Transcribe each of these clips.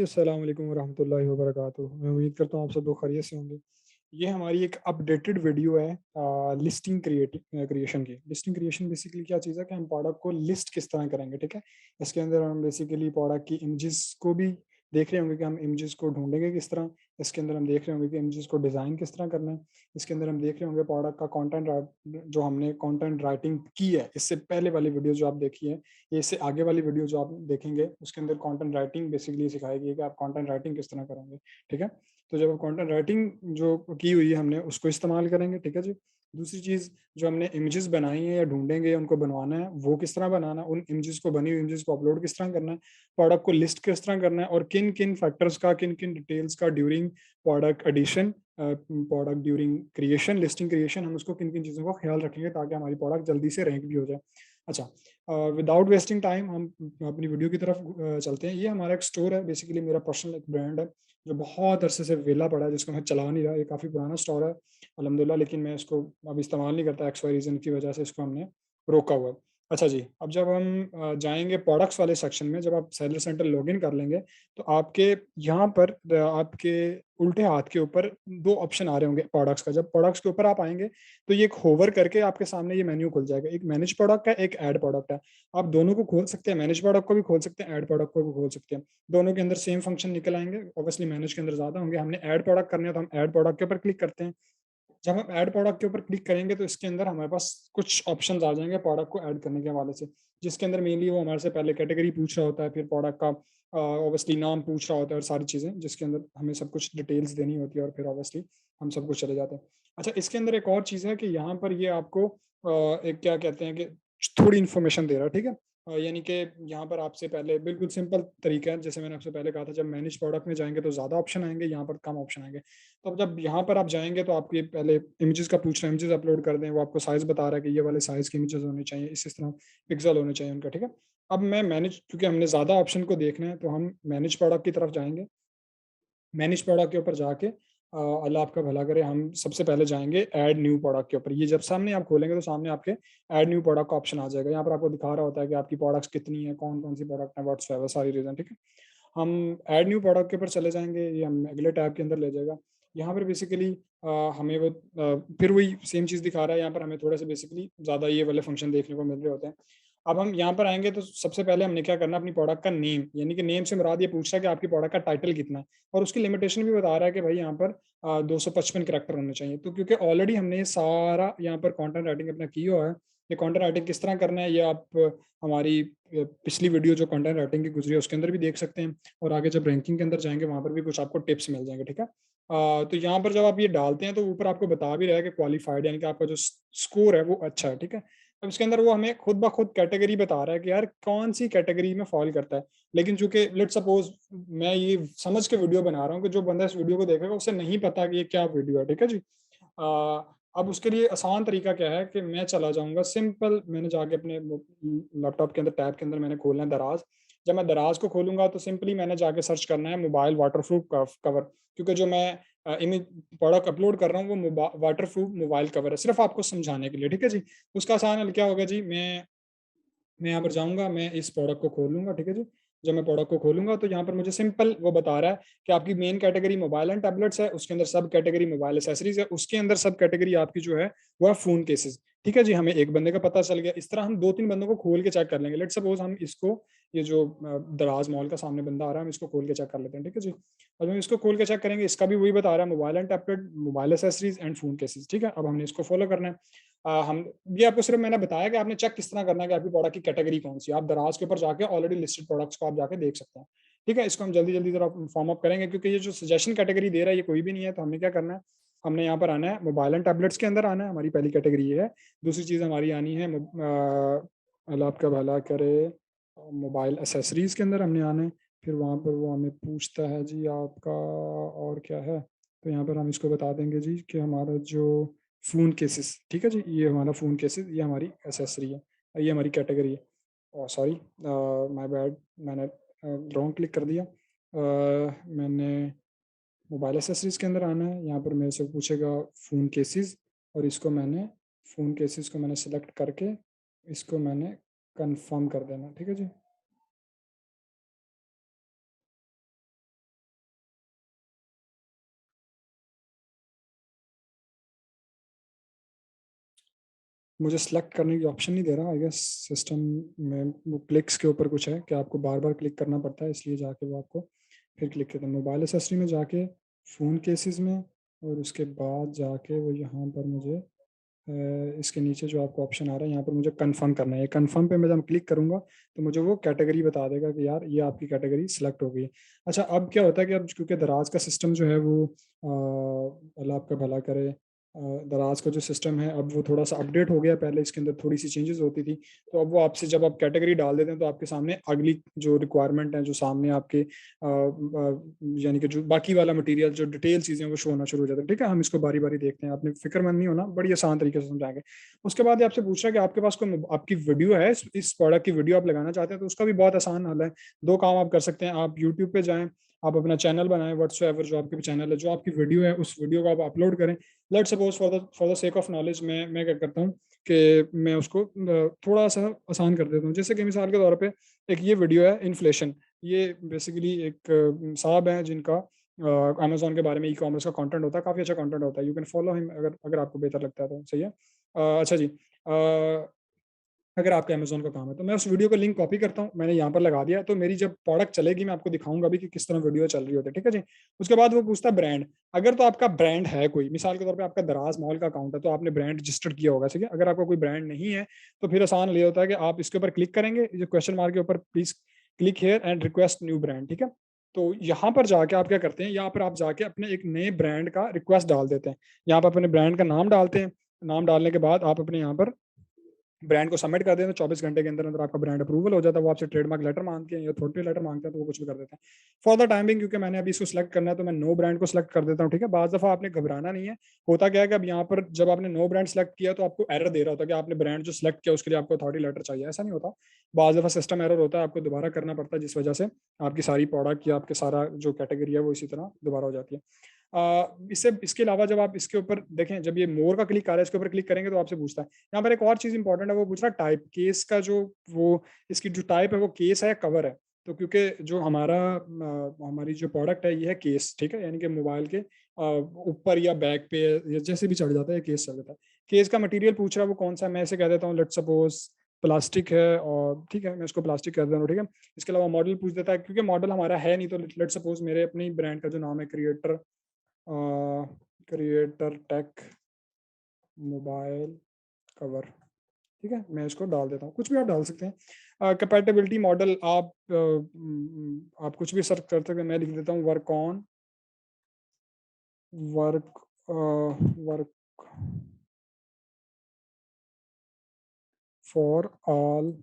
अस्सलाम वालेकुम वरहमतुल्लाहि वबरकातुहू। मैं उम्मीद करता हूँ आप सब लोग खैरियत से होंगे। ये हमारी एक अपडेटेड वीडियो है लिस्टिंग क्रिएशन की। लिस्टिंग क्रिएशन बेसिकली क्या चीज़ है कि हम प्रोडक्ट को लिस्ट किस तरह करेंगे, ठीक है? इसके अंदर हम बेसिकली प्रोडक्ट की इमेजेस को भी देख रहे होंगे कि हम इमेजेस को ढूँढेंगे किस तरह। इसके अंदर हम देख रहे होंगे कि इमेजेस को डिज़ाइन किस तरह करना है। इसके अंदर हम देख रहे होंगे प्रोडक्ट का जो हमने कंटेंट राइटिंग की है, इससे पहले वाली वीडियो जो आप देखी है, ये इससे आगे वाली वीडियो जो आप देखेंगे उसके अंदर कंटेंट राइटिंग बेसिकली सिखाई गई है कि आप कंटेंट राइटिंग किस तरह करेंगे, ठीक है? तो जब कंटेंट राइटिंग जो की हुई है हमने उसको इस्तेमाल करेंगे, ठीक है जी। दूसरी चीज़ जो हमने इमेजेस बनाई हैं या ढूँढेंगे उनको बनवाना है, वो किस तरह बनाना है, उन इमेजेस को बनी हुई इमेजेस को अपलोड किस तरह करना है, प्रोडक्ट को लिस्ट किस तरह करना है और किन-किन फैक्टर्स का, किन-किन डिटेल्स का during product addition product during creation, listing creation हम उसको किन-किन चीज़ों का ख्याल रखेंगे ताकि हमारी प्रोडक्ट जल्दी से रैंक भी हो जाए। अच्छा, विदाउट वेस्टिंग टाइम हम अपनी वीडियो की तरफ चलते हैं। ये हमारा एक स्टोर है, बेसिकली मेरा पर्सनल एक ब्रांड है, जो बहुत अरसे से वेला पड़ा है, जिसको मैं चला नहीं रहा। ये काफ़ी पुराना स्टोर है अल्हम्दुलिल्लाह, लेकिन मैं इसको अब इस्तेमाल नहीं करता, एक्स वाई रीज़न की वजह से इसको हमने रोका हुआ है। अच्छा जी, अब जब हम जाएँगे प्रोडक्ट्स वाले सेक्शन में, जब आप सेलर सेंटर लॉगिन कर लेंगे, तो आपके यहाँ पर आपके उल्टे हाथ के ऊपर 2 ऑप्शन आ रहे होंगे प्रोडक्ट्स का। जब प्रोडक्ट्स के ऊपर आप आएँगे, तो ये एक होवर करके आपके सामने ये मेन्यू खुल जाएगा। एक मैनेज प्रोडक्ट है, एक ऐड प्रोडक्ट है। आप दोनों को खोल सकते हैं, मैनेज प्रोडक्ट को भी खोल सकते हैं, ऐड प्रोडक्ट को भी खोल सकते हैं। दोनों के अंदर सेम फंक्शन निकल आएँगे, ऑब्वियसली मैनेज के अंदर ज़्यादा होंगे। हमने ऐड प्रोडक्ट करने हैं, तो हम ऐड प्रोडक्ट के ऊपर क्लिक करते हैं। जब हम ऐड प्रोडक्ट के ऊपर क्लिक करेंगे, तो इसके अंदर हमारे पास कुछ ऑप्शंस आ जाएँगे प्रोडक्ट को ऐड करने के हवाले से, जिसके अंदर मेनली वो हमारे से पहले कैटेगरी पूछ रहा होता है, फिर प्रोडक्ट का ऑब्वियसली नाम पूछ रहा होता है और सारी चीज़ें, जिसके अंदर हमें सब कुछ डिटेल्स देनी होती है और फिर ऑब्वियसली हम सब कुछ चले जाते हैं। अच्छा, इसके अंदर एक और चीज़ है कि यहाँ पर ये आपको एक क्या कहते हैं कि थोड़ी इन्फॉर्मेशन दे रहा है, ठीक है? यानी कि यहाँ पर आपसे पहले बिल्कुल सिंपल तरीका है, जैसे मैंने आपसे पहले कहा था, जब मैनेज प्रोडक्ट में जाएँगे तो ज़्यादा ऑप्शन आएँगे, यहाँ पर कम ऑप्शन आएँगे। तो अब जब यहाँ पर आप जाएँगे तो आपको ये पहले इमेजेस का पूछ रहा है, इमेजेस अपलोड कर दें, वो आपको साइज़ बता रहा है कि ये वाले साइज़ के इमेजेस होने चाहिए, इस तरह पिक्सेल होने चाहिए उनका, ठीक है? अब मैं मैनेज क्योंकि हमने ज़्यादा ऑप्शन को देखना है, तो हम मैनेज प्रोडक्ट की तरफ जाएँगे। मैनेज प्रोडक्ट के ऊपर जाके अल्लाह आपका भला करे, हम सबसे पहले जाएँगे ऐड न्यू प्रोडक्ट के ऊपर। ये जब सामने आप खोलेंगे तो सामने आपके ऐड न्यू प्रोडक्ट का ऑप्शन आ जाएगा। यहाँ पर आपको दिखा रहा होता है कि आपकी प्रोडक्ट्स कितनी है, कौन-कौन सी प्रोडक्ट है, व्हाट्सएवर सारी रीज़न, ठीक है? हम ऐड न्यू प्रोडक्ट के ऊपर चले जाएँगे, ये हमें अगले टैब के अंदर ले जाएगा। यहाँ पर बेसिकली हमें वो फिर वही सेम चीज़ दिखा रहा है, यहाँ पर हमें थोड़े से बेसिकली ज़्यादा ये वाले फंक्शन देखने को मिल रहे होते हैं। अब हम यहाँ पर आएँगे तो सबसे पहले हमने क्या करना है, अपनी प्रोडक्ट का नेम, यानी कि नेम से मुराद ये पूछ रहा है कि आपकी प्रोडक्ट का टाइटल कितना है और उसकी लिमिटेशन भी बता रहा है कि भाई यहाँ पर 255 कैरेक्टर होने चाहिए। तो क्योंकि ऑलरेडी हमने ये सारा यहाँ पर कंटेंट राइटिंग अपना किया हुआ है, ये कंटेंट राइटिंग किस तरह करना है ये आप हमारी पिछली वीडियो जो कंटेंट राइटिंग की गुज़री है उसके अंदर भी देख सकते हैं और आगे जब रैंकिंग के अंदर जाएँगे वहाँ पर भी कुछ आपको टिप्स मिल जाएँगे, ठीक है? तो यहाँ पर जब आप ये डालते हैं तो ऊपर आपको बता भी रहा है कि क्वालिफाइड, यानी कि आपका जो स्कोर है वो अच्छा है, ठीक है? अब इसके अंदर वो हमें खुद ब खुद कैटेगरी बता रहा है कि यार कौन-सी कैटेगरी में फ़ॉल करता है। लेकिन चूँकि लेट्स सपोज़ मैं ये समझ के वीडियो बना रहा हूँ कि जो बंदा इस वीडियो को देखेगा उसे नहीं पता कि ये क्या वीडियो है, ठीक है जी? अब उसके लिए आसान तरीका क्या है कि मैं चला जाऊँगा सिंपल, मैंने जाके अपने लैपटॉप के अंदर टैब के अंदर मैंने खोलना है दराज़। जब मैं दराज़ को खोलूँगा तो सिंपली मैंने जाके सर्च करना है मोबाइल वाटरप्रूफ कवर, क्योंकि जो मैं इमेज प्रोडक्ट अपलोड कर रहा हूँ वो वाटरप्रूफ मोबाइल कवर है, सिर्फ़ आपको समझाने के लिए, ठीक है जी? उसका आसान हल क्या होगा जी, मैं यहाँ पर जाऊँगा, मैं इस प्रोडक्ट को खोलूँगा, ठीक है जी? जब मैं प्रोडक्ट को खोलूँगा तो यहाँ पर मुझे सिंपल वो बता रहा है कि आपकी main category mobile and tablets है, उसके अंदर सब कैटेगरी मोबाइल एक्सेसरीज़ है, उसके अंदर सब कैटेगरी आपकी जो है वो है फ़ोन केसेज़। ठीक है जी? हमें एक बंदे का पता चल गया, इस तरह हम 2-3 बंदों को खोल के चेक कर लेंगे। लेट्स सपोज़ हम इसको, ये जो दराज़ मॉल का सामने बंदा आ रहा है, हम इसको खोल के चेक कर लेते हैं, ठीक है जी? अब हम इसको खोल के चेक करेंगे, इसका भी वही बता रहा है mobile and tablet, mobile accessories and phone cases, ठीक है? अब हमने इसको फ़ॉलो करना है। हम ये आपको सिर्फ मैंने बताया कि आपने चेक किस तरह करना है कि आपकी प्रोडक्ट की कैटेगरी कौन-सी है। आप दराज़ के ऊपर जाके ऑलरेडी लिस्टेड प्रोडक्ट्स को आप जाके देख सकते हैं। ठीक है? इसको हम जल्दी-जल्दी ज़रा फॉर्म अप करेंगे क्योंकि ये जो सजेशन कैटेगरी दे रहा है ये कोई भी नहीं है, तो हमने क्या करना है, हमने यहाँ पर आना है मोबाइल एंड टैबलेट्स के अंदर आना है, हमारी पहली कैटेगरी ये है। दूसरी चीज़ हमारी आनी है अल्लाह आपका भला करे, मोबाइल एक्सेसरीज़ के अंदर हमने आना है। फिर वहाँ पर वो हमें पूछता है जी आपका और क्या है? तो यहाँ पर हम इसको बता देंगे जी कि हमारा जो फ़ोन केसेस, ठीक है जी? ये हमारा फ़ोन केसेस, ये हमारी एक्सेसरी है। ये हमारी कैटेगरी है। सॉरी, माय बैड, मैंने रॉन्ग क्लिक कर दिया। मैंने मोबाइल एक्सेसरीज़ के अंदर आना है, यहाँ पर मेरे से पूछेगा फ़ोन केसेस और इसको मैंने फ़ोन केसेस को मैंने सेलेक्ट करके इसको मैंने कन्फर्म कर देना, ठीक है जी? मुझे सेलेक्ट करने की ऑप्शन नहीं दे रहा। आई गेस सिस्टम में वो क्लिक्स के ऊपर कुछ है कि आपको बार बार क्लिक करना पड़ता है, इसलिए जाके वो आपको फिर क्लिक करते हैं मोबाइल एसेसरी में जाके, फ़ोन केसेस में, और उसके बाद जाके वो यहाँ पर मुझे इसके नीचे जो आपको ऑप्शन आ रहा है यहाँ पर मुझे कंफर्म करना है। कंफर्म पे मैं जब क्लिक करूँगा तो मुझे वो कैटेगरी बता देगा कि यार ये आपकी कैटेगरी सिलेक्ट हो गई है। अच्छा, अब क्या होता है कि अब क्योंकि दराज का सिस्टम जो है वो अल्लाह आपका भला करे, दराज का जो सिस्टम है अब वो थोड़ा सा अपडेट हो गया है। पहले इसके अंदर थोड़ी सी चेंजेस होती थी, तो अब वो आपसे जब आप कैटेगरी डाल देते हैं तो आपके सामने अगली जो रिक्वायरमेंट है, जो सामने आपके यानी कि जो बाकी वाला मटेरियल, जो डिटेल चीज़ें वो शो होना शुरू हो जाता है। ठीक है, हम इसको बारी बारी देखते हैं, आपने फिक्रमंद नहीं होना, बड़ी आसान तरीके से समझाएंगे। उसके बाद ये आपसे पूछ रहा है कि आपके पास कोई आपकी वीडियो है, इस प्रोडक्ट की वीडियो आप लगाना चाहते हैं, तो उसका भी बहुत आसान हल है। दो काम आप कर सकते हैं, आप यूट्यूब पे जाएं, आप अपना चैनल बनाएं, व्हाट्सएवर जो आपके चैनल है, जो आपकी वीडियो है उस वीडियो को आप अपलोड करें। Let suppose for the sake of knowledge मैं क्या करता हूँ कि मैं उसको थोड़ा सा आसान कर देता हूँ। जैसे कि मिसाल के तौर पे एक ये वीडियो है इन्फ्लेशन, ये बेसिकली एक साहब हैं जिनका अमेज़न के बारे में ई-कॉमर्स का कंटेंट होता है, काफ़ी अच्छा कंटेंट होता है। यू कैन फॉलो हिम, अगर अगर आपको बेहतर लगता है तो सही है। अच्छा जी, अगर आपका अमेज़न का काम है तो मैं उस वीडियो का लिंक कॉपी करता हूँ, मैंने यहाँ पर लगा दिया, तो मेरी जब प्रोडक्ट चलेगी मैं आपको दिखाऊँगा भी कि किस तरह वीडियो चल रही होती है, ठीक है जी। उसके बाद वो पूछता है ब्रांड, अगर तो आपका ब्रांड है कोई, मिसाल के तौर पे आपका दराज मॉल का अकाउंट है तो आपने ब्रांड रजिस्टर्ड किया होगा, ठीक है। अगर आपका कोई ब्रांड नहीं है तो फिर आसान ये होता है कि आप इसके ऊपर क्लिक करेंगे, जो क्वेश्चन मार्क के ऊपर please click here and request new brand, ठीक है। तो यहाँ पर जाके आप क्या करते हैं, यहाँ पर आप जाके अपने एक नए ब्रांड का रिक्वेस्ट डाल देते हैं। यहाँ पर अपने ब्रांड का नाम डालते हैं, नाम डालने के बाद आप अपने यहाँ पर ब्रांड को सबमिट कर दें तो 24 घंटे के अंदर अंदर आपका ब्रांड अप्रूवल हो जाता है। वो आपसे ट्रेडमार्क लेटर मांगते हैं या अथॉरिटी लेटर मांगते हैं, तो वो कुछ भी कर देते हैं। फॉर द टाइमिंग, क्योंकि मैंने अभी इसको सिलेक्ट करना है तो मैं नो ब्रांड को सिलेक्ट कर देता हूँ, ठीक है। बाज़ दफ़ा आपने घबराना नहीं है। होता क्या है कि अब यहाँ पर जब आपने नो ब्रांड सेलेक्ट किया तो आपको एरर दे रहा होता है कि आपने ब्रांड जो सिलेक्ट किया उसके लिए आपको अथॉरिटी लेटर चाहिए, ऐसा नहीं होता। बाज़ दफ़ा सिस्टम एरर होता है, आपको दोबारा करना पड़ता है, जिस वजह से आपकी सारी प्रोडक्ट या आपके सारा जो कैटेगरी है वो इसी तरह दोबारा हो जाती है। इससे इसके अलावा जब आप इसके ऊपर देखें, जब ये मोर का क्लिक आ रहा है, इसके ऊपर क्लिक करेंगे तो आपसे पूछता है। यहाँ पर एक और चीज़ इंपॉर्टेंट है, वो पूछ रहा है टाइप, केस का जो वो इसकी जो टाइप है वो केस है या कवर है। तो क्योंकि जो हमारी जो प्रोडक्ट है ये है केस, ठीक है, यानी कि मोबाइल के ऊपर या बैक पे या जैसे भी चढ़ जाता है केस चढ़ जाता है। केस का मटेरियल पूछ रहा है वो कौन सा है, मैं इसे कह देता हूँ लेट्स सपोज प्लास्टिक है, और ठीक है मैं इसको प्लास्टिक कर दे रहा हूँ, ठीक है। इसके अलावा मॉडल पूछ देता है, क्योंकि मॉडल हमारा है नहीं, तो लेट्स सपोज मेरे अपनी ब्रांड का जो नाम है creator, creator tech mobile cover, ठीक है, मैं इसको डाल देता हूँ, कुछ भी आप डाल सकते हैं। कंपैटिबिलिटी मॉडल आप कुछ भी सर्च कर सकते हैं, मैं लिख देता हूँ work on, work work for all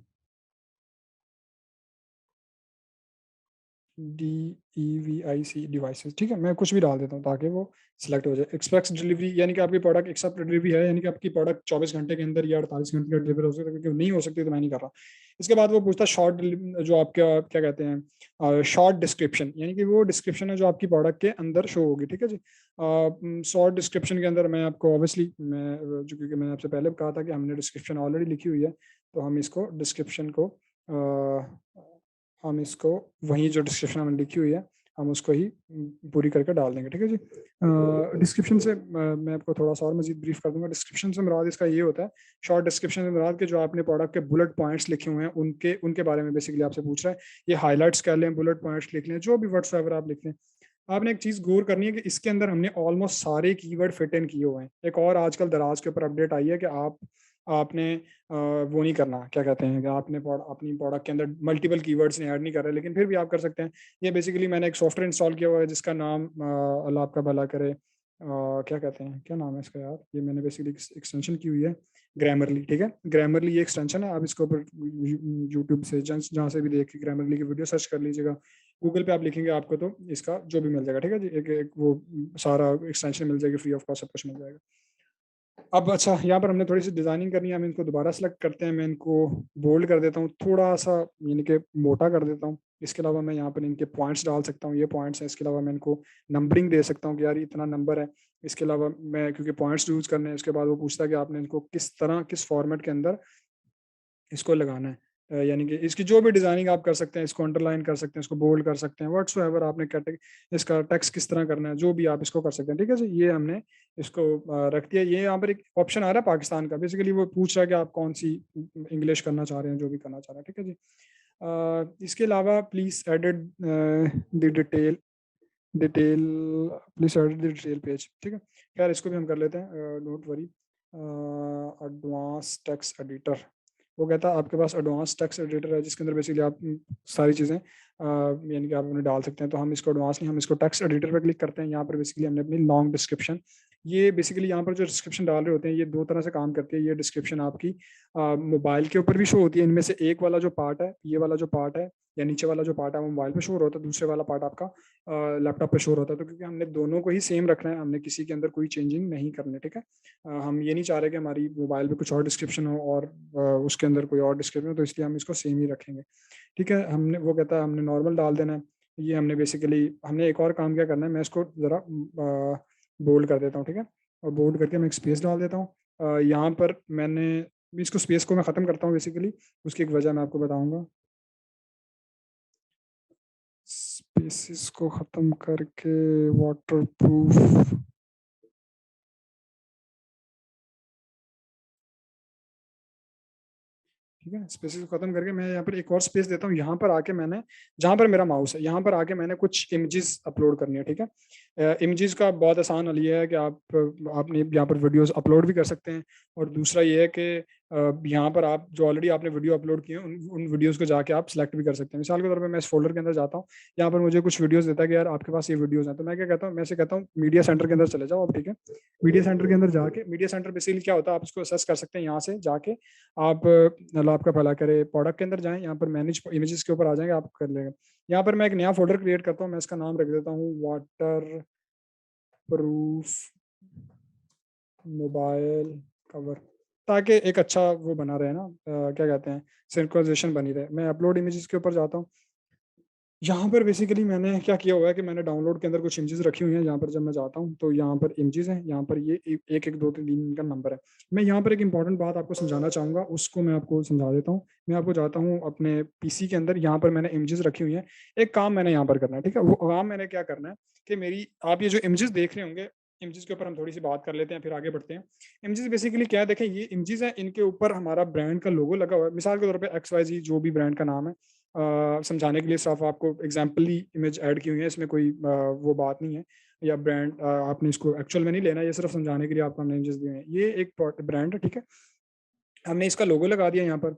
DEVIC devices, ठीक है, मैं कुछ भी डाल देता हूँ ताकि वो सिलेक्ट हो जाए। एक्सप्रेस डिलीवरी, यानी कि आपकी प्रोडक्ट एक्सेप्ट डिलीवरी है, यानी कि आपकी प्रोडक्ट 24 घंटे के अंदर या 48 घंटे का डिलीवर हो सकता है, क्योंकि नहीं हो सकती तो मैं नहीं कर रहा। इसके बाद वो पूछता है शॉर्ट, जो आपका क्या कहते हैं शॉर्ट डिस्क्रिप्शन, यानी कि वो डिस्क्रिप्शन है जो आपकी प्रोडक्ट के अंदर शो होगी, ठीक है जी। शॉर्ट डिस्क्रिप्शन के अंदर मैं आपको ऑब्वियसली मैं जो, क्योंकि मैंने आपसे पहले कहा था कि हमने डिस्क्रिप्शन ऑलरेडी लिखी हुई है, तो हम इसको डिस्क्रिप्शन को हम इसको वही जो डिस्क्रिप्शन हमने लिखी हुई है हम उसको ही पूरी करके डाल देंगे, ठीक है जी। डिस्क्रिप्शन से मैं आपको थोड़ा सा और मजीद ब्रीफ कर दूंगा। डिस्क्रिप्शन से मुराद इसका ये होता है, शॉर्ट डिस्क्रिप्शन से मुराद के जो आपने प्रोडक्ट के बुलेट पॉइंट्स लिखे हुए हैं उनके उनके बारे में बेसिकली आपसे पूछ रहा है। ये हाईलाइट्स कह लें, बुलेट पॉइंट्स लिख लें, जो भी व्हाट्सएवर आप लिख लें। आपने एक चीज़ गौर करनी है कि इसके अंदर हमने ऑलमोस्ट सारे कीवर्ड फिट इन किए हुए हैं। एक और आजकल दराज के ऊपर अपडेट आई है कि आपने वो नहीं करना, क्या कहते हैं कि आपने अपनी प्रोडक्ट के अंदर मल्टीपल कीवर्ड्स नहीं ऐड नहीं कर रहे, लेकिन फिर भी आप कर सकते हैं। ये बेसिकली मैंने एक सॉफ्टवेयर इंस्टॉल किया हुआ है जिसका नाम अल्लाह आपका भला करे, क्या कहते हैं, क्या नाम है इसका यार, ये मैंने बेसिकली एक्सटेंशन की हुई है ग्रामरली, ठीक है। ग्रामरली ये एक्सटेंशन है, आप इसके ऊपर यूट्यूब से जहाँ से भी देख के ग्रामरली की वीडियो सर्च कर लीजिएगा। गूगल पे आप लिखेंगे आपको तो इसका जो भी मिल जाएगा, ठीक है जी। एक वो सारा एक्सटेंशन मिल जाएगी फ्री ऑफ कॉस्ट, सब कुछ मिल जाएगा। अब अच्छा, यहाँ पर हमने थोड़ी सी डिजाइनिंग करनी है, हम इनको दोबारा सेलेक्ट करते हैं, मैं इनको बोल्ड कर देता हूँ थोड़ा सा, यानी कि मोटा कर देता हूँ। इसके अलावा मैं यहाँ पर इनके पॉइंट्स डाल सकता हूँ, ये पॉइंट्स हैं। इसके अलावा मैं इनको नंबरिंग दे सकता हूँ कि यार इतना नंबर है। इसके अलावा मैं क्योंकि पॉइंट्स यूज करने हैं, उसके बाद वो पूछता है कि आपने इनको किस तरह किस फॉर्मेट के अंदर इसको लगाना है। यानी कि इसकी जो भी डिजाइनिंग आप कर सकते हैं, इसको अंडरलाइन कर सकते हैं, इसको बोल्ड कर सकते हैं, व्हाट्सोएवर आपने इसका टेक्स्ट किस तरह करना है, जो भी आप इसको कर सकते हैं। ठीक है जी, ये हमने इसको रख दिया। ये यहाँ पर एक ऑप्शन आ रहा है पाकिस्तान का, बेसिकली वो पूछ रहा है कि आप कौन सी इंग्लिश करना चाह रहे हैं, जो भी करना चाह रहे हैं। ठीक है जी। इसके अलावा please edit the detail detail please edit the detail page. ठीक है, खैर इसको भी हम कर लेते हैं, don't worry. Advance text editor, वो कहता है आपके पास एडवांस टेक्स्ट एडिटर है जिसके अंदर बेसिकली आप सारी चीज़ें यानी कि आप उन्हें डाल सकते हैं। तो हम इसको एडवांस नहीं, हम इसको टेक्स्ट एडिटर पर क्लिक करते हैं। यहाँ पर बेसिकली हमने अपनी लॉन्ग डिस्क्रिप्शन, ये बेसिकली यहाँ पर जो डिस्क्रिप्शन डाल रहे होते हैं ये दो तरह से काम करती है। ये डिस्क्रिप्शन आपकी मोबाइल के ऊपर भी शो होती है। इनमें से एक वाला जो पार्ट है, ये वाला जो पार्ट है या नीचे वाला जो पार्ट है वो मोबाइल पे शो होता है, दूसरे वाला पार्ट आपका लैपटॉप पे शो होता है। तो क्योंकि हमने दोनों को ही सेम रखना है, हमने किसी के अंदर कोई चेंजिंग नहीं करनी। ठीक है, हम ये नहीं चाह रहे कि हमारी मोबाइल पे कुछ और डिस्क्रिप्शन हो और उसके अंदर कोई और डिस्क्रिप्शन हो, तो इसलिए हम इसको सेम ही रखेंगे। ठीक है, हमने वो कहता है हमने नॉर्मल डाल देना है। ये हमने बेसिकली हमने एक और काम क्या करना है, मैं इसको ज़रा बोल्ड कर देता हूँ। ठीक है, और बोल्ड करके मैं एक स्पेस डाल देता हूँ। यहाँ पर मैंने इसको स्पेस को मैं ख़त्म करता हूँ बेसिकली, उसकी एक वजह मैं आपको बताऊँगा। स्पेसिस को ख़त्म करके वाटर प्रूफ, ठीक है, स्पेसिस को खत्म करके मैं यहाँ पर एक और स्पेस देता हूँ। यहाँ पर आके मैंने, जहाँ पर मेरा माउस है यहाँ पर आके मैंने कुछ इमेजेस अपलोड करनी है। ठीक है, इमेजेस का बहुत आसान हल ये है कि आपने यहाँ पर वीडियोस अपलोड भी कर सकते हैं। और दूसरा ये है कि यहाँ पर आप जो ऑलरेडी आपने वीडियो अपलोड किए हैं उन वीडियोस को जाके आप सिलेक्ट भी कर सकते हैं। मिसाल के तौर पर मैं इस फोल्डर के अंदर जाता हूँ, यहाँ पर मुझे कुछ वीडियोस देता है कि यार आपके पास ये वीडियोस हैं, तो मैं क्या कहता हूँ, मैं से कहता हूँ मीडिया सेंटर के अंदर चले जाओ आप। ठीक है, मीडिया सेंटर के अंदर जाके, मीडिया सेंटर बेसिकली क्या होता है, आप इसको असेस कर सकते हैं यहाँ से जाके। आप अल्लाह आपका भला करे, प्रोडक्ट के अंदर जाएं, यहाँ पर मैनेज इमेजेस के ऊपर आ जाएंगे, आप कर लेंगे। यहाँ पर मैं एक नया फोल्डर क्रिएट करता हूँ, मैं इसका नाम रख देता हूँ वाटर प्रूफ मोबाइल कवर, ताकि एक अच्छा वो बना रहे ना, क्या कहते हैं, सिंक्रोनाइजेशन बनी रहे। मैं अपलोड इमेजेस के ऊपर जाता हूँ। यहाँ पर बेसिकली मैंने क्या किया हुआ है कि मैंने डाउनलोड के अंदर कुछ इमेजेस रखी हुई हैं। यहाँ पर जब मैं जाता हूँ तो यहाँ पर इमेजेस हैं, यहाँ पर ये 1 1 2 3 3 का नंबर है। मैं यहाँ पर एक इंपॉर्टेंट बात आपको समझाना चाहूँगा, उसको मैं आपको समझा देता हूँ। मैं आपको जाता हूँ अपने पीसी के अंदर, यहाँ पर मैंने इमेजेस रखी हुई हैं। एक काम मैंने यहाँ पर करना है। ठीक है, वो काम मैंने क्या करना है कि मेरी, आप ये जो इमेजेस देख रहे होंगे, इमेजेस के ऊपर हम थोड़ी सी बात कर लेते हैं फिर आगे बढ़ते हैं। इमेजेस बेसिकली क्या है, देखें ये इमेजेस हैं, इनके ऊपर हमारा ब्रांड का लोगो लगा हुआ है। मिसाल के तौर पे XYZ जो भी ब्रांड का नाम है, समझाने के लिए सिर्फ आपको एग्जाम्पली इमेज ऐड की हुई है, इसमें कोई वो बात नहीं है या ब्रांड आपने इसको एक्चुअल में नहीं लेना, ये सिर्फ समझाने के लिए आपको हमने इमेजेस दिए हैं। ये एक ब्रांड है। ठीक है, हमने इसका लोगो लगा दिया यहाँ पर,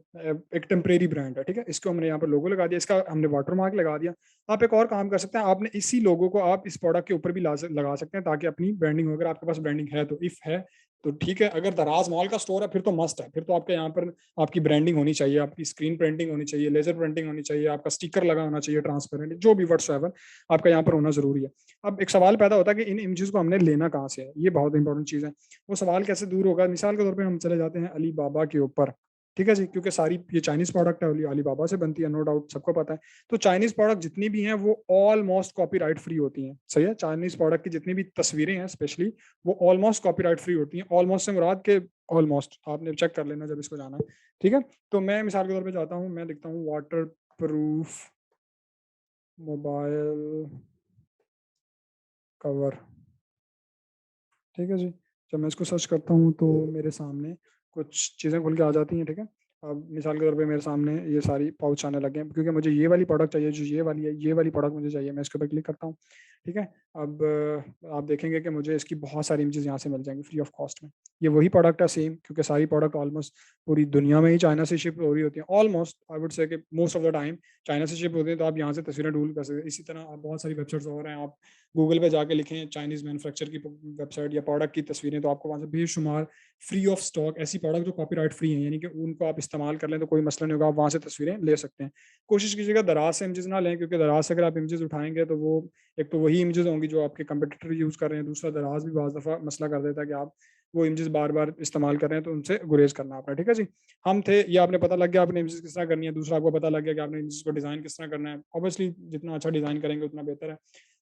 एक टेम्परेरी ब्रांड है। ठीक है, इसको हमने यहाँ पर लोगो लगा दिया, इसका हमने वाटर मार्क लगा दिया। आप एक और काम कर सकते हैं, आपने इसी लोगो को आप इस प्रोडक्ट के ऊपर भी लगा सकते हैं ताकि अपनी ब्रांडिंग हो। अगर आपके पास ब्रांडिंग है तो, इफ है तो ठीक है। अगर दराज मॉल का स्टोर है फिर तो मस्ट है, फिर तो आपके यहाँ पर आपकी ब्रांडिंग होनी चाहिए, आपकी स्क्रीन प्रिंटिंग होनी चाहिए, लेजर प्रिंटिंग होनी चाहिए, आपका स्टिकर लगा होना चाहिए ट्रांसपेरेंट, जो भी व्हाट्सएवर आपका यहाँ पर होना जरूरी है। अब एक सवाल पैदा होता है कि इन इमेजेस को हमने लेना कहाँ से है, ये बहुत इंपॉर्टेंट चीज़ है। वो सवाल कैसे दूर होगा, मिसाल के तौर पर हम चले जाते हैं अली बाबा के ऊपर। ठीक है जी, क्योंकि सारी ये चाइनीज प्रोडक्ट है, अली बाबा से बनती है, नो डाउट सबको पता है। तो चाइनीज प्रोडक्ट जितनी भी हैं वो ऑलमोस्ट कॉपीराइट फ्री होती हैं। सही है, चाइनीज प्रोडक्ट की जितनी भी तस्वीरें हैं स्पेशली, वो ऑलमोस्ट कॉपीराइट फ्री होती हैं। ऑलमोस्ट से मुराद के ऑलमोस्ट, आपने चेक कर लेना जब इसको जाना है। ठीक है, तो मैं मिसाल के तौर पर जाता हूँ, मैं लिखता हूँ वाटर प्रूफ मोबाइल कवर। ठीक है जी, जब मैं इसको सर्च करता हूँ तो मेरे सामने कुछ चीज़ें खुल के आ जाती हैं। ठीक है, अब मिसाल के तौर पे मेरे सामने ये सारी पाउच आने लगे हैं, क्योंकि मुझे ये वाली प्रोडक्ट चाहिए, जो ये वाली है, ये वाली प्रोडक्ट मुझे चाहिए। मैं इसके ऊपर क्लिक करता हूँ। ठीक है, अब आप देखेंगे कि मुझे इसकी बहुत सारी इमेजेस यहाँ से मिल जाएंगी फ्री ऑफ कॉस्ट में। ये वही प्रोडक्ट है सेम, क्योंकि सारी प्रोडक्ट ऑलमोस्ट पूरी दुनिया में ही चाइना से शिप हो रही होती है। ऑलमोस्ट आई वुड से कि most of the time China से शिप होती है, तो आप यहाँ से तस्वीरें ढूंढ कर सकते हैं। इसी तरह आप बहुत सारी वेबसाइट्स और हैं, आप गूगल पे जाके लिखें चाइनीज मैन्युफैक्चर की वेबसाइट या प्रोडक्ट की तस्वीरें, तो आपको वहाँ से बेशुमार फ्री ऑफ स्टॉक ऐसी प्रोडक्ट जो कॉपीराइट फ्री हैं, यानी कि उनको आप इस्तेमाल कर लें तो कोई मसला नहीं होगा, आप वहाँ से तस्वीरें ले सकते हैं। कोशिश कीजिएगा दराज से इमेजेस ना लें, क्योंकि दराज से अगर आप इमेजेस उठाएंगे तो वो एक तो वही इमेजेस होंगी जो आपके कंपटीटर यूज़ कर रहे हैं, दूसरा दराज भी बहुत दफ़ा मसला कर देता है कि आप वो इमेजेस बार बार इस्तेमाल कर रहे हैं, तो उनसे गुरेज करना आपने। ठीक है जी, हम थे, ये आपने पता लग गया आपने इमेजेस किस तरह करनी है, दूसरा आपको पता लग गया कि आपने इमेजेस को डिज़ाइन किस तरह करना है। ऑब्वियसली जितना अच्छा डिज़ाइन करेंगे उतना बेहतर है।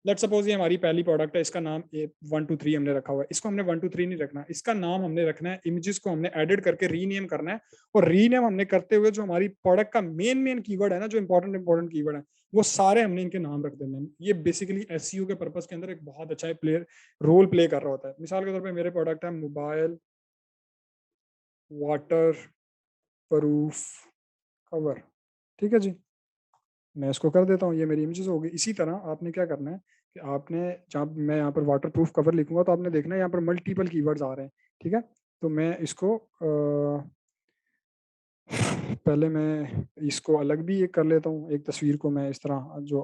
लेट्स सपोज ये हमारी पहली प्रोडक्ट है, इसका नाम 1 2 3 हमने रखा हुआ है। इसको हमने 1 2 3 नहीं रखना, इसका नाम हमने रखना है, इमेजेस को हमने एडिट करके रीनेम करना है, और रीनेम हमने करते हुए जो हमारी प्रोडक्ट का मेन कीवर्ड है ना, जो इंपॉर्टेंट कीवर्ड है, वो सारे हमने इनके नाम रख देने हैं। ये बेसिकली एसईओ के पर्पस के अंदर एक बहुत अच्छा रोल प्ले कर रहा होता है। मिसाल के तौर पर मेरे प्रोडक्ट है मोबाइल वाटर प्रूफ कवर, ठीक है जी, मैं इसको कर देता हूँ, ये मेरी इमेजेस हो गई। इसी तरह आपने क्या करना है कि आपने जब मैं यहाँ पर वाटर प्रूफ कवर लिखूंगा तो आपने देखना है यहाँ पर मल्टीपल कीवर्ड्स आ रहे हैं, ठीक है। तो मैं इसको पहले मैं इसको अलग भी एक कर लेता हूँ, एक तस्वीर को मैं इस तरह जो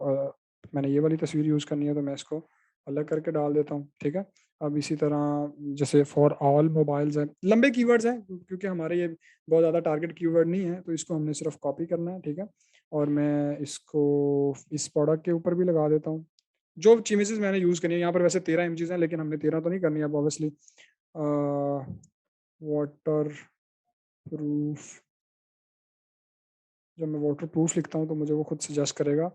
मैंने ये वाली तस्वीर यूज़ करनी है तो मैं इसको अलग करके डाल देता हूँ, ठीक है। अब इसी तरह जैसे फॉर ऑल मोबाइल्स हैं, लंबे कीवर्ड्स हैं क्योंकि हमारे ये बहुत ज़्यादा टारगेट कीवर्ड नहीं है, तो इसको हमने सिर्फ कॉपी करना है, ठीक है। और मैं इसको इस प्रोडक्ट के ऊपर भी लगा देता हूँ। जो इमेजेस मैंने यूज़ करनी है, यहाँ पर वैसे 13 इमेजेस हैं, लेकिन हमने 13 तो नहीं करनी है अब ऑब्वियसली। वाटर प्रूफ, जब मैं वाटर प्रूफ लिखता हूँ तो मुझे वो खुद सजेस्ट करेगा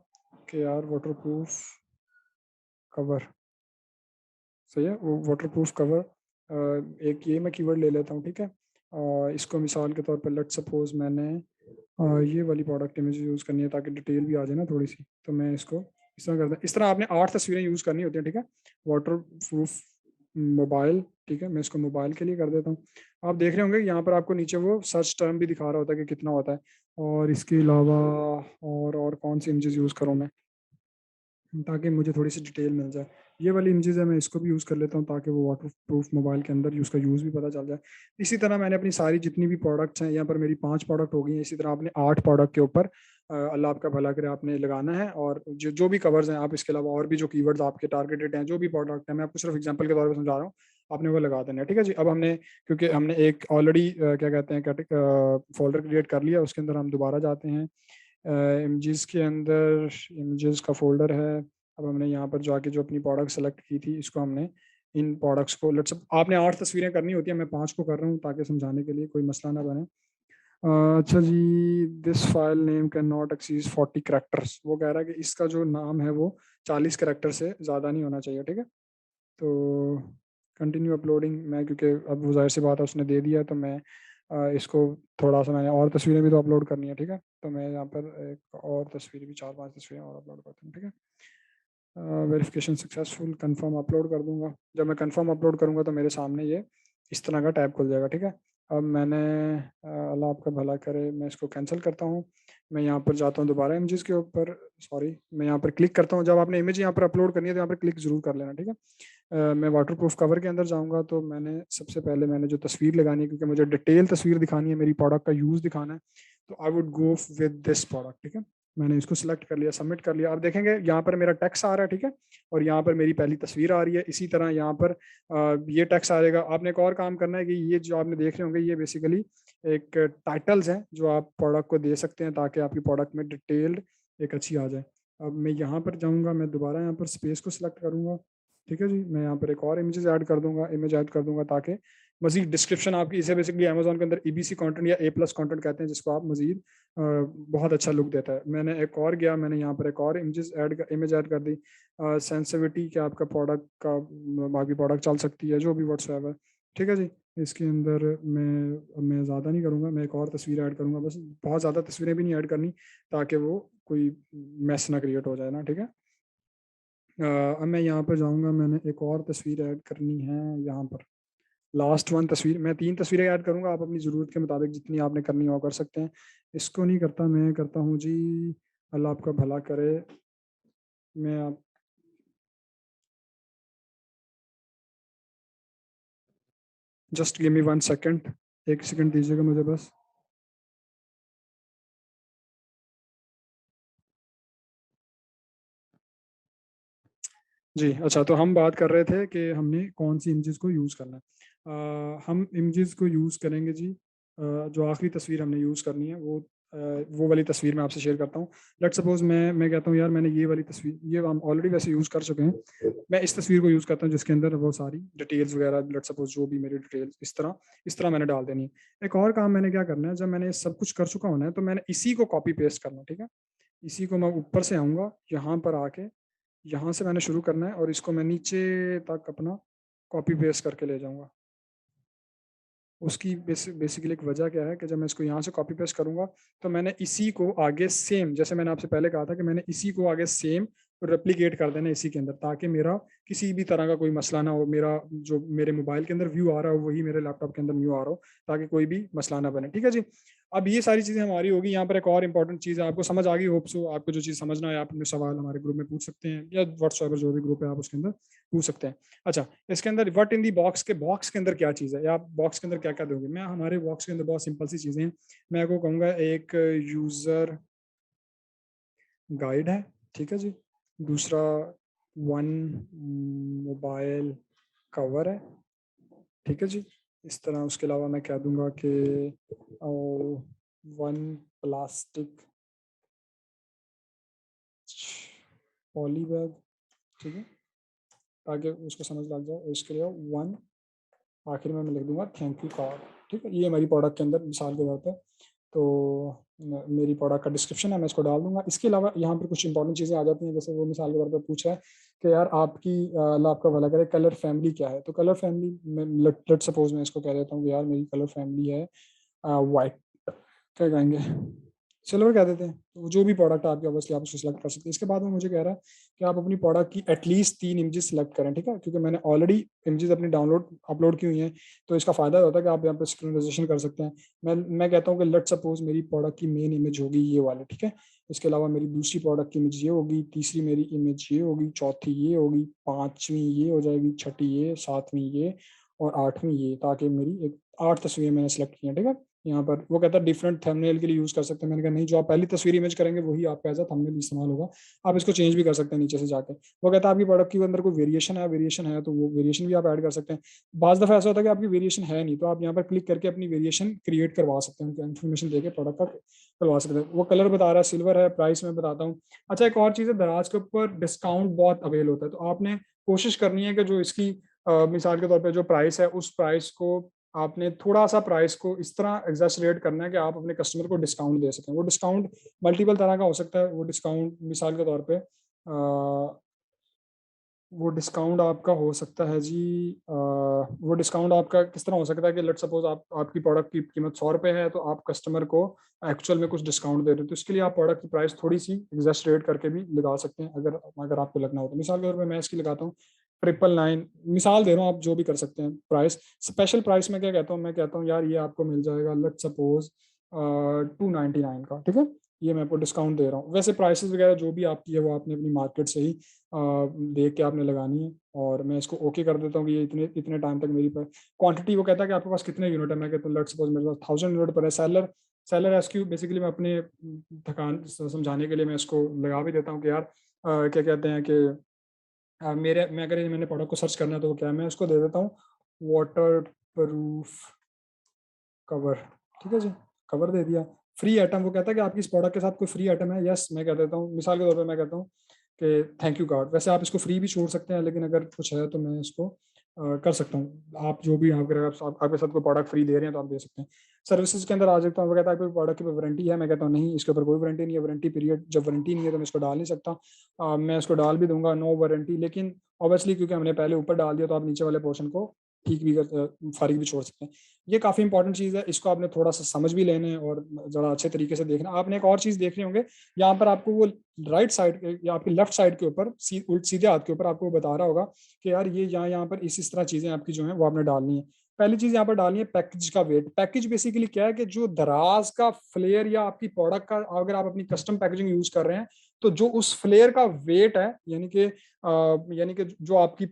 कि यार वाटर प्रूफ कवर सही है, वो वाटर प्रूफ कवर। एक ये मैं कीवर्ड ले लेता हूँ, ठीक है। इसको मिसाल के तौर पर लेट सपोज मैंने ये वाली प्रोडक्ट इमेज यूज़ करनी है ताकि डिटेल भी आ जाए ना थोड़ी सी, तो मैं इसको इस तरह करता हूँ। इस तरह आपने 8 तस्वीरें यूज़ करनी होती हैं, ठीक है। वाटर प्रूफ मोबाइल, ठीक है, मैं इसको मोबाइल के लिए कर देता हूँ। आप देख रहे होंगे यहाँ पर आपको नीचे वो सर्च टर्म भी दिखा रहा होता है कि कितना होता है। और इसके अलावा और कौन सी इमेजेस यूज़ करूँ मैं ताकि मुझे थोड़ी सी डिटेल मिल जाए। ये वाली इमेजेस है, मैं इसको भी यूज़ कर लेता हूँ ताकि वो वाटर प्रूफ मोबाइल के अंदर उसका यूज़ भी पता चल जाए। इसी तरह मैंने अपनी सारी जितनी भी प्रोडक्ट्स हैं, यहाँ पर मेरी 5 प्रोडक्ट हो गई हैं। इसी तरह आपने 8 प्रोडक्ट के ऊपर अल्लाह आपका भला करे आपने लगाना है, और जो जो भी कवर्स हैं आप इसके अलावा और भी जो कीवर्ड्स आपके टारगेटेड हैं, जो भी प्रोडक्ट है, मैं आपको सिर्फ एग्जाम्पल के तौर पर समझा रहा हूँ, आपने वो लगा देना है, ठीक है जी। अब हमने क्योंकि हमने एक ऑलरेडी क्या कहते हैं फोल्डर क्रिएट कर लिया, उसके अंदर हम दोबारा जाते हैं, इमेजेस के अंदर इमेजेस का फोल्डर है। अब हमने यहाँ पर जाके जो अपनी प्रोडक्ट सेलेक्ट की थी, इसको हमने इन प्रोडक्ट्स को लेट्स आपने 8 तस्वीरें करनी होती है, मैं 5 को कर रहा हूँ ताकि समझाने के लिए कोई मसला ना बने। अच्छा जी, this file name can not exceed 40 characters, वो कह रहा है कि इसका जो नाम है वो 40 कैरेक्टर से ज़्यादा नहीं होना चाहिए, ठीक है। तो कंटिन्यू अपलोडिंग, मैं क्योंकि अब वो जाहिर सी बात है उसने दे दिया, तो मैं इसको थोड़ा सा मैंने और तस्वीरें भी तो अपलोड करनी है, ठीक है। तो मैं यहाँ पर एक और तस्वीर भी 4 5 तस्वीरें और अपलोड करता हूँ, ठीक है। वेरिफिकेशन सक्सेसफुल, कंफर्म अपलोड कर दूंगा। जब मैं कंफर्म अपलोड करूंगा तो मेरे सामने ये इस तरह का टैब खुल जाएगा, ठीक है। अब मैंने अल्लाह आपका भला करे, मैं इसको कैंसिल करता हूँ। मैं यहाँ पर जाता हूँ दोबारा इमेजेस के ऊपर, सॉरी मैं यहाँ पर क्लिक करता हूँ। जब आपने इमेज यहाँ पर अपलोड करनी है तो यहाँ पर क्लिक जरूर कर लेना, ठीक है। मैं वाटर प्रूफ कवर के अंदर जाऊँगा, तो मैंने सबसे पहले मैंने जो तस्वीर लगानी है, क्योंकि मुझे डिटेल तस्वीर दिखानी है, मेरी प्रोडक्ट का यूज़ दिखाना है, तो I would go with this product, ठीक है। मैंने इसको सिलेक्ट कर लिया, सबमिट कर लिया। आप देखेंगे यहाँ पर मेरा टेक्स्ट आ रहा है, ठीक है, और यहाँ पर मेरी पहली तस्वीर आ रही है। इसी तरह यहाँ पर ये टेक्स्ट आ जाएगा। आपने एक और काम करना है कि ये जो आपने देख रहे होंगे, ये बेसिकली एक टाइटल्स हैं जो आप प्रोडक्ट को दे सकते हैं ताकि आपकी प्रोडक्ट में डिटेल्ड एक अच्छी आ जाए। अब मैं यहाँ पर जाऊँगा, मैं दोबारा यहाँ पर स्पेस को सिलेक्ट करूँगा, ठीक है जी। मैं यहाँ पर एक और इमेज ऐड कर दूंगा ताकि मजीद डिस्क्रिप्शन आपकी, इसे बेसिकली अमेजोन के अंदर ईबीसी कंटेंट या ए+ कंटेंट कहते हैं, जिसको आप मजीद बहुत अच्छा लुक देता है। मैंने एक और गया, मैंने यहाँ पर एक और इमेज ऐड कर दी। सेंसिटिविटी कि आपका प्रोडक्ट का बाकी प्रोडक्ट चल सकती है, जो भी व्हाट्सएवर, ठीक है जी। इसके अंदर मैं ज़्यादा नहीं करूँगा, मैं एक और तस्वीर ऐड करूँगा, बस बहुत ज़्यादा तस्वीरें भी नहीं ऐड करनी ताकि वो कोई मैस ना क्रिएट हो जाए ना, ठीक है। अब मैं यहाँ पर जाऊँगा, मैंने एक और तस्वीर ऐड करनी है यहाँ पर, लास्ट वन तस्वीर। मैं 3 तस्वीरें ऐड करूँगा, आप अपनी ज़रूरत के मुताबिक जितनी आपने करनी हो कर सकते हैं। इसको नहीं करता, मैं करता हूँ जी, अल्लाह आपका भला करे। मैं आप just give me 1 second, 1 second दीजिएगा मुझे बस। जी, अच्छा, तो हम बात कर रहे थे कि हमने कौन सी इमेजेस को यूज़ करना है। हम इमेजेस को यूज़ करेंगे जी, जो आखिरी तस्वीर हमने यूज़ करनी है वो वाली तस्वीर मैं आपसे शेयर करता हूँ। लेट सपोज मैं कहता हूँ यार मैंने ये वाली तस्वीर, ये हम ऑलरेडी वैसे यूज़ कर चुके हैं। मैं इस तस्वीर को यूज़ करता हूँ जिसके अंदर वो सारी डिटेल्स वगैरह, लेट सपोज जो भी मेरी डिटेल्स इस तरह मैंने डाल देनी है। एक और काम मैंने क्या करना है, जब मैंने सब कुछ कर चुका होना है तो मैंने इसी को कॉपी पेस्ट करना है, ठीक है। इसी को मैं ऊपर से आऊँगा, यहाँ पर आके यहाँ से मैंने शुरू करना है और इसको मैं नीचे तक अपना कॉपी पेस्ट करके ले जाऊंगा। उसकी बेसिकली एक वजह क्या है कि जब मैं इसको यहाँ से कॉपी पेस्ट करूंगा तो मैंने इसी को आगे सेम, जैसे मैंने आपसे पहले कहा था कि मैंने इसी को आगे सेम रेप्लिकेट कर देना इसी के अंदर, ताकि मेरा किसी भी तरह का कोई मसला ना हो, मेरा जो मेरे मोबाइल के अंदर व्यू आ रहा हो वही मेरे लैपटॉप के अंदर व्यू आ रहा हो, ताकि कोई भी मसला ना बने। ठीक है जी। अब ये सारी चीज़ें हमारी होगी। यहाँ पर एक और इंपॉर्टेंट चीज़ है, आपको समझ आ गई होप सो। आपको जो चीज़ समझना है आप अपने सवाल हमारे ग्रुप में पूछ सकते हैं, या व्हाट्सएप जो भी ग्रुप है आप उसके अंदर पूछ सकते हैं। अच्छा, इसके अंदर व्हाट इन दी बॉक्स के बॉक्स के अंदर क्या चीज़ है, या आप बॉक्स के अंदर क्या क्या दोगे। मैं हमारे बॉक्स के अंदर बहुत सिंपल सी चीज़ें हैं। मैं आपको कहूँगा एक यूज़र गाइड है, ठीक है जी। दूसरा वन मोबाइल कवर है, ठीक है जी। इस तरह उसके अलावा मैं कह दूंगा कि वन प्लास्टिक पॉली बैग, ठीक है, ताकि उसको समझ लग जाए। और इसके लिए वन, आखिर में मैं लिख दूंगा थैंक यू कार्ड। ठीक है, ये हमारी प्रोडक्ट के अंदर मिसाल के तौर पे तो मेरी प्रोडक्ट का डिस्क्रिप्शन है, मैं इसको डाल दूंगा। इसके अलावा यहाँ पर कुछ इंपॉर्टेंट चीज़ें आ जाती हैं, जैसे वो मिसाल के तौर पर पूछ रहा है कि यार आपकी अल्लाह आपका भला करे कलर फैमिली क्या है। तो कलर फैमिली में लेट सपोज मैं इसको कह देता हूँ कि यार मेरी कलर फैमिली है वाइट, क्या कहेंगे, सिल्वर कह देते हैं। तो जो भी प्रोडक्ट है आपके, ऑब्वियसली आप उसको सिलेक्ट कर सकते हैं। इसके बाद में मुझे कह रहा है कि आप अपनी प्रोडक्ट की एटलीस्ट 3 इमेजेस सिलेक्ट करें, ठीक है, क्योंकि मैंने ऑलरेडी इमेजेस अपनी डाउनलोड अपलोड की हुई हैं, तो इसका फायदा होता है कि आप यहाँ पे स्क्रीनाइजेशन कर सकते हैं। मैं कहता हूँ कि लेट सपोज मेरी प्रोडक्ट की मेन इमेज होगी ये वाली, ठीक है। इसके अलावा मेरी दूसरी प्रोडक्ट की इमेज ये होगी, तीसरी मेरी इमेज ये होगी, चौथी ये होगी, पांचवी ये हो जाएगी, छठी ये, सातवीं ये और आठवीं ये, ताकि मेरी एक 8 तस्वीरें मैंने सेलेक्ट की हैं, ठीक है। यहाँ पर वो कहता है डिफरेंट थंबनेल के लिए यूज कर सकते हैं। मैंने कहा नहीं, जो आप पहली तस्वीर इमेज करेंगे वही आपका एज अ थंबनेल इस्तेमाल होगा। आप इसको चेंज भी कर सकते हैं नीचे से जाके। वो कहता है आपकी प्रोडक्ट के अंदर कोई वेरिएशन है तो वो वेरिएशन भी आप ऐड कर सकते हैं। बाज दफा ऐसा होता है कि आपकी वेरिएशन है नहीं, तो आप यहाँ पर क्लिक करके अपनी वेरिएशन क्रिएट करवा सकते हैं, इन्फॉर्मेशन देकर प्रोडक्ट का करवा सकते हैं। वो कलर बता रहा है सिल्वर है, प्राइस में बताता हूँ। अच्छा, एक और चीज़ है, दराज के ऊपर डिस्काउंट बहुत अवेल होता है, तो आपने कोशिश करनी है कि जो इसकी मिसाल के तौर पर जो प्राइस है उस प्राइस को आपने थोड़ा सा प्राइस को इस तरह एग्जैजरेट करना है कि आप अपने कस्टमर को डिस्काउंट दे सकें। वो डिस्काउंट मल्टीपल तरह का हो सकता है। वो डिस्काउंट मिसाल के तौर पे वो डिस्काउंट आपका हो सकता है जी, वो डिस्काउंट आपका किस तरह हो सकता है कि लेट सपोज आप आपकी प्रोडक्ट की कीमत 100 रुपये है, तो आप कस्टमर को एक्चुअल में कुछ डिस्काउंट दे रहे हो, तो इसके लिए आप प्रोडक्ट की प्राइस थोड़ी सी एग्जैजरेट करके भी लगा सकते हैं, अगर अगर आपको लगना हो तो। मिसाल के तौर पर मैं इसकी लगाता हूँ 999, मिसाल दे रहा हूँ, आप जो भी कर सकते हैं प्राइस। स्पेशल प्राइस में क्या कहता हूँ, मैं कहता हूँ यार ये आपको मिल जाएगा लेट सपोज 299 का, ठीक है। ये मैं आपको डिस्काउंट दे रहा हूँ। वैसे प्राइसेस वगैरह जो भी आपकी है वो आपने अपनी मार्केट से ही देख के आपने लगानी है। और मैं इसको ओके कर देता हूँ कि ये इतने इतने टाइम तक मेरी क्वांटिटी, वो कहता है कि आपके पास कितने यूनिट है। मैं कहता हूँ लेट्स सपोज मेरे पास 1000 यूनिट पर है। सेलर सेलर एसक्यू बेसिकली मैं अपने थकान समझाने के लिए मैं इसको लगा भी देता हूँ कि यार क्या कहते हैं कि मेरे मैं अगर मैंने प्रोडक्ट को सर्च करना है तो वो क्या है, मैं उसको दे देता हूँ वाटर प्रूफ कवर, ठीक है जी। कवर दे दिया। फ्री आइटम, वो कहता है कि आपकी इस प्रोडक्ट के साथ कोई फ्री आइटम है, यस मैं कह देता हूँ। मिसाल के तौर पे मैं कहता हूँ कि थैंक यू कार्ड। वैसे आप इसको फ्री भी छोड़ सकते हैं, लेकिन अगर कुछ है तो मैं इसको कर सकता हूँ। आप जो भी अगर आपके साथ कोई प्रोडक्ट फ्री दे रहे हैं तो आप दे सकते हैं। सर्विसेज के अंदर आ जाता हूँ, वो कहता है कोई प्रोडक्ट की वारंटी है, मैं कहता हूँ नहीं इसके ऊपर कोई वारंटी नहीं है। वारंटी पीरियड, जब वारंटी नहीं है तो मैं इसको डाल नहीं सकता। मैं इसको डाल भी दूंगा नो वारंटी, लेकिन ऑब्वियसली क्योंकि हमने पहले ऊपर डाल दिया तो आप नीचे वाले पोर्शन को ठीक भी कर फारिग भी छोड़ सकते हैं। ये काफ़ी इंपॉर्टेंट चीज़ है, इसको आपने थोड़ा सा समझ भी लेना है और ज़रा अच्छे तरीके से देखना। आपने एक और चीज़ देख रहे होंगे, यहाँ पर आपको वो राइट साइड या आपकी लेफ्ट साइड के ऊपर सीधे हाथ के ऊपर आपको बता रहा होगा कि यार ये यहाँ पर इस तरह चीज़ें आपकी जो है वो आपने डालनी है। पहली चीज़ यहाँ पर डालनी है पैकेज का वेट। पैकेज बेसिकली क्या है कि जो दराज का फ्लेयर या आपकी प्रोडक्ट का, अगर आप अपनी कस्टम पैकेजिंग यूज कर रहे हैं तो जो उस फ्लेयर का वेट है, यानी कि जो आपकी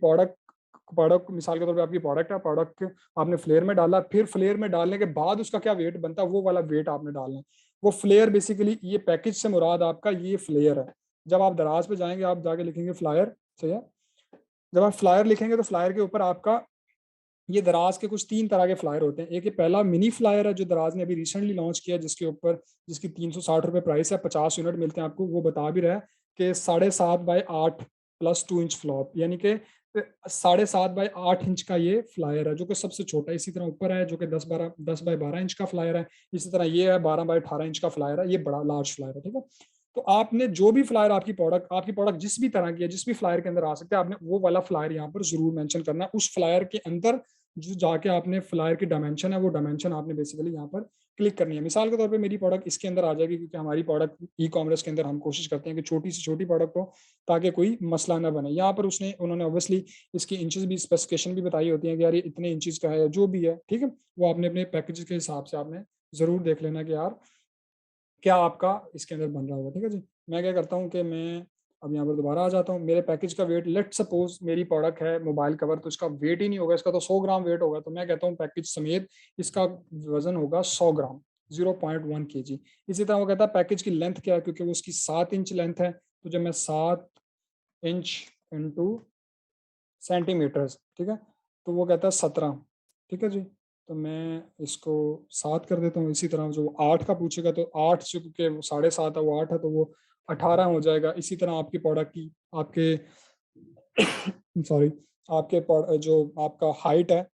प्रोडक्ट मिसाल के तौर पे आपकी प्रोडक्ट है, प्रोडक्ट आपने फ्लेयर में डाला, फिर फ्लेयर में डालने के बाद उसका क्या वेट बनता है वो वाला वेट आपने डालना है। वो फ्लेयर बेसिकली, ये पैकेज से मुराद आपका ये फ्लेयर है। जब आप दराज पे जाएंगे आप जाके लिखेंगे फ्लायर, सही है। जब आप फ्लायर लिखेंगे तो फ्लायर के ऊपर आपका ये दराज के कुछ 3 तरह के फ्लायर होते हैं। एक ये पहला मिनी फ्लायर है जो दराज ने अभी रिसेंटली लॉन्च किया, जिसके ऊपर जिसकी 360 रुपये प्राइस है, 50 यूनिट मिलते हैं आपको। वो बता भी रहा है कि 7.5x8 प्लस 2 इंच फ्लॉप, यानी कि 7.5x8 इंच का ये फ्लायर है जो कि सबसे छोटा है। इसी तरह ऊपर है जो कि 10 बाय 12 इंच का फ्लायर है। इसी तरह ये है 12 बाय 18 इंच का फ्लायर है, ये बड़ा लार्ज फ्लायर है, ठीक है। तो आपने जो भी फ्लायर आपकी प्रोडक्ट जिस भी तरह की है, जिस भी फ्लायर के अंदर आ सकता है, आपने वो वाला फ्लायर यहाँ पर ज़रूर मेंशन करना है। उस फ्लायर के अंदर जो जाके आपने फ्लायर की डायमेंशन है, वो डायमेंशन आपने बेसिकली यहाँ पर क्लिक करनी है। मिसाल के तौर पे मेरी प्रोडक्ट इसके अंदर आ जाएगी, क्योंकि हमारी प्रोडक्ट ई-कॉमर्स के अंदर हम कोशिश करते हैं कि छोटी से छोटी प्रोडक्ट हो, ताकि कोई मसला ना बने। यहाँ पर उन्होंने ऑब्वियसली इसकी इंचेस भी, स्पेसिफिकेशन भी बताई होती है कि यार ये इतने इंचेस का है, जो भी है, ठीक है? वो आपने अपने पैकेज के हिसाब से आपने ज़रूर देख लेना कि यार क्या आपका इसके अंदर बन रहा होगा, ठीक है जी? मैं क्या करता हूँ कि मैं अब यहाँ पर दोबारा आ जाता हूँ। मेरे पैकेज का वेट, लेट्स सपोज़ मेरी प्रोडक्ट है मोबाइल कवर, तो इसका वेट ही नहीं होगा, इसका तो 100 ग्राम वेट होगा। तो मैं कहता हूँ पैकेज समेत इसका वज़न होगा 100 ग्राम, 0.1 केजी। इसी तरह वो कहता है पैकेज की लेंथ क्या है, क्योंकि वो उसकी 7 इंच लेंथ है, तो जब मैं 7 इंच इंटू सेंटीमीटर्स, ठीक है? तो वो कहता है 17, ठीक है जी? तो मैं इसको 7 कर देता हूँ। इसी तरह जो 8 का पूछेगा, तो 8 से, क्योंकि वो 7.5 है, वो 8 है, तो वो 18 हो जाएगा। इसी तरह आपकी प्रोडक्ट की, आपके सॉरी, आपके जो आपका हाइट है,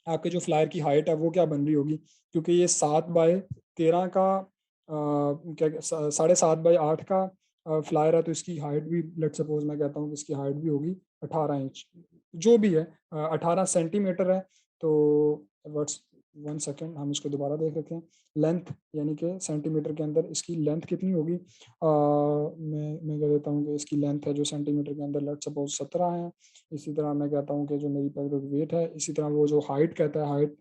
आपके जो फ्लायर की हाइट है, वो क्या बन रही होगी? क्योंकि ये 7/13 का क्या 7.5/8 का फ्लायर है, तो इसकी हाइट भी, लेट्स सपोज़ मैं कहता हूँ कि इसकी हाइट भी होगी 18 इंच, जो भी है, 18 सेंटीमीटर है। तो व्हाट्स 1 सेकंड, हम इसको दोबारा देख लेते हैं। लेंथ यानी कि सेंटीमीटर के अंदर इसकी लेंथ कितनी होगी? मैं कह देता हूँ कि इसकी लेंथ है जो सेंटीमीटर के अंदर, लेट्स सपोज़ 17 है। इसी तरह मैं कहता हूँ कि जो मेरी प्रोडक्ट वेट है, इसी तरह वो जो हाइट कहता है, हाइट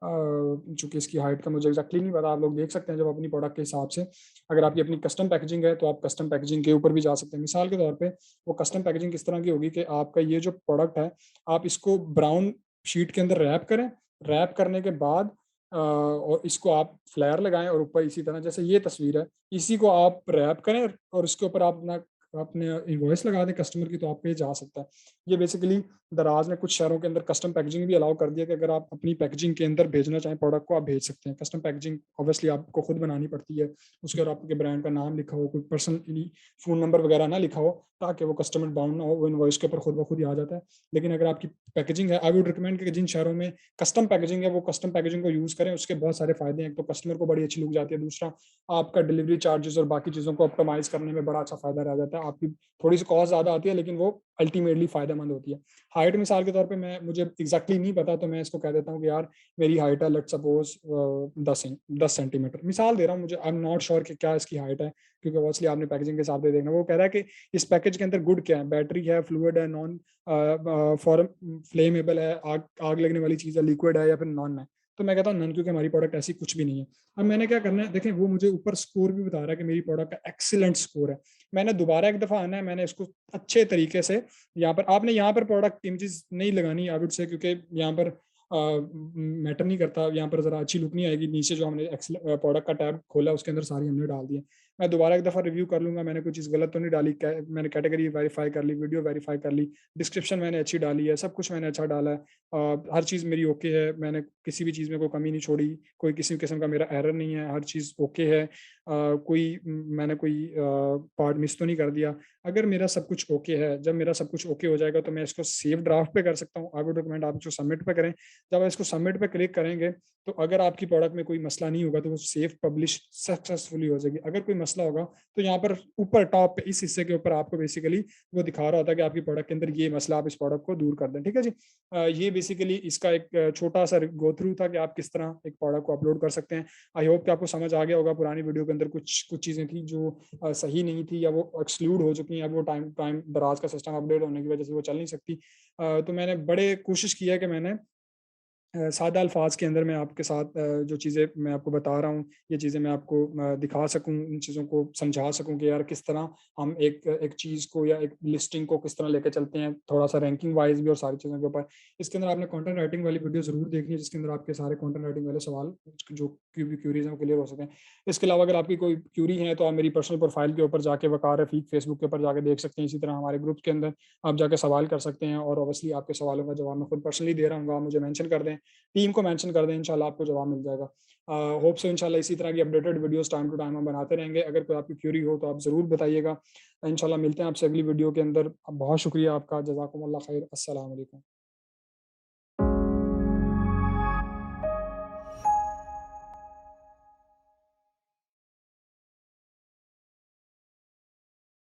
चूँकि इसकी हाइट का मुझे एग्ज़ैक्टली नहीं पता, आप लोग देख सकते हैं जब अपनी प्रोडक्ट के हिसाब से। अगर आपकी अपनी कस्टम पैकेजिंग है, तो आप कस्टम पैकेजिंग के ऊपर भी जा सकते हैं। मिसाल के तौर पे वो कस्टम पैकेजिंग किस तरह की होगी कि आपका ये जो प्रोडक्ट है, आप इसको ब्राउन शीट के अंदर रैप करें, रैप करने के बाद और इसको आप फ्लेयर लगाएँ, और ऊपर इसी तरह जैसे ये तस्वीर है, इसी को आप रैप करें और इसके ऊपर आप अपने इनवॉइस लगा दें कस्टमर की, तो आप पे जा सकता है। ये बेसिकली दराज ने कुछ शहरों के अंदर कस्टम पैकेजिंग भी अलाउ कर दिया कि अगर आप अपनी पैकेजिंग के अंदर भेजना चाहें प्रोडक्ट को, आप भेज सकते हैं। कस्टम पैकेजिंग ऑब्वियसली आपको खुद बनानी पड़ती है, उसके ऊपर आपके ब्रांड का नाम लिखा हो, कोई पर्सनली फ़ोन नंबर वगैरह ना लिखा हो, ताकि वो कस्टमर बाउंड ना हो, वो इनवॉइस के ऊपर खुद ब खुद ही आ जाता है। लेकिन अगर आपकी पैकेजिंग है, आई वुड रिकमेंड कि जिन शहरों में कस्टम पैकेजिंग है, वो कस्टम पैकेजिंग को यूज़ करें। उसके बहुत सारे फ़ायदे हैं, एक तो कस्टमर को बड़ी अच्छी लुक जाती है, दूसरा आपका डिलीवरी चार्जेज़ और बाकी चीज़ों को ऑप्टिमाइज़ करने में बड़ा अच्छा फ़ायदा रह जाता है। आपकी थोड़ी-सी कॉस्ट ज़्यादा आती है, लेकिन वो अल्टीमेटली फ़ायदेमंद होती है। हाइट मिसाल के तौर पे मुझे एग्ज़ैक्टली नहीं पता, तो मैं इसको कह देता हूँ कि यार मेरी हाइट है, लेट्स सपोज़ 10 सेंटीमीटर। मिसाल दे रहा हूँ, मुझे आई एम नॉट श्योर कि क्या इसकी हाइट है, क्योंकि ऑब्वियसली आपने पैकेजिंग के हिसाब से देखना है। वो कह रहा है कि इस पैकेज के अंदर गुड क्या है? बैटरी है, फ्लूइड है, नॉन फॉर फ्लेमेबल है, आग आग लगने वाली चीज़ है, लिक्विड है या फिर नॉन है? तो मैं कहता हूँ नॉन, क्योंकि हमारी प्रोडक्ट ऐसी कुछ भी नहीं है। अब मैंने क्या करना है, देखें वो मुझे ऊपर स्कोर भी बता रहा है कि मेरी प्रोडक्ट का एक्सीलेंट स्कोर है। मैंने दोबारा एक दफ़ा आना है, मैंने इसको अच्छे तरीके से यहाँ पर, आपने यहाँ पर प्रोडक्ट इमेजेस नहीं लगानी आई वुड से, क्योंकि यहाँ पर मैटर नहीं करता, यहाँ पर ज़रा अच्छी लुक नहीं आएगी। नीचे जो हमने प्रोडक्ट का टैब खोला, उसके अंदर सारी हमने डाल दी है। मैं दोबारा एक दफ़ा रिव्यू कर लूँगा, मैंने कोई चीज़ गलत तो नहीं डाली, मैंने कैटेगरी वेरीफाई कर ली, वीडियो वेरीफाई कर ली, डिस्क्रिप्शन मैंने अच्छी डाली है, सब कुछ मैंने अच्छा डाला है। हर चीज़ मेरी ओके है, मैंने किसी भी चीज़ में कोई कमी नहीं छोड़ी, कोई किसी किस्म का मेरा एरर नहीं है, हर चीज़ ओके है। मैंने कोई पार्ट मिस तो नहीं कर दिया। अगर मेरा सब कुछ ओके है, जब मेरा सब कुछ ओके हो जाएगा, तो मैं इसको सेव ड्राफ्ट पे कर सकता हूँ। आई वुड रिकमेंड आप इसको सबमिट पे करें। जब आप इसको सबमिट पे क्लिक करेंगे, तो अगर आपकी प्रोडक्ट में कोई मसला नहीं होगा, तो वो सेव पब्लिश सक्सेसफुली हो जाएगी। अगर कोई मसला होगा, तो यहाँ पर ऊपर टॉप पे इस हिस्से के ऊपर आपको बेसिकली वो दिखा रहा होता है कि आपकी प्रोडक्ट के अंदर ये मसला, आप इस प्रोडक्ट को दूर कर दें, ठीक है जी? ये बेसिकली इसका एक छोटा-सा गो थ्रू था कि आप किस तरह एक प्रोडक्ट को अपलोड कर सकते हैं। आई होप कि आपको समझ आ गया होगा। पुरानी वीडियो के अंदर कुछ कुछ चीज़ें थी जो सही नहीं थी, या वो एक्सक्लूड हो चुकी हैं। अब वो टाइम टाइम दराज का सिस्टम अपडेट होने की वजह से वो चल नहीं सकती। तो मैंने बड़े कोशिश की है कि मैंने सादा अल्फाज के अंदर मैं आपके साथ जो चीज़ें मैं आपको बता रहा हूँ, ये चीज़ें मैं आपको दिखा सकूँ, इन चीज़ों को समझा सकूँ कि यार किस तरह हम एक एक चीज़ को या एक लिस्टिंग को किस तरह लेके चलते हैं, थोड़ा-सा रैंकिंग वाइज़ भी और सारी चीज़ों के ऊपर। इसके अंदर आपने कंटेंट राइटिंग वाली वीडियो ज़रूर देखनी है, जिसके अंदर आपके सारे कंटेंट राइटिंग वाले सवाल जो क्यूरीज़ हैं वो क्लियर हो सकें। इसके अलावा अगर आपकी कोई क्यूरी है, तो आप मेरी पर्सनल प्रोफाइल के ऊपर जाके वकार रफ़ीक फेसबुक के ऊपर जाके देख सकते हैं। इसी तरह हमारे ग्रुप के अंदर आप जाके सवाल कर सकते हैं, और ऑब्वियसली आपके सवालों का जवाब मैं खुद पर्सनली दे रहा हूँ, आप मुझे मेंशन कर दें, टीम को मेंशन कर दें, इंशाल्लाह आपको जवाब मिल जाएगा। होप सो इंशाल्लाह इसी तरह की updated videos time to time हम बनाते रहेंगे। अगर कोई आपकी क्यूरी हो, तो आप ज़रूर बताइएगा। इंशाल्लाह मिलते हैं आपसे अगली वीडियो के अंदर। बहुत शुक्रिया आपका, जज़ाकुमुल्लाह खैर। अस्सलाम वालेकुम।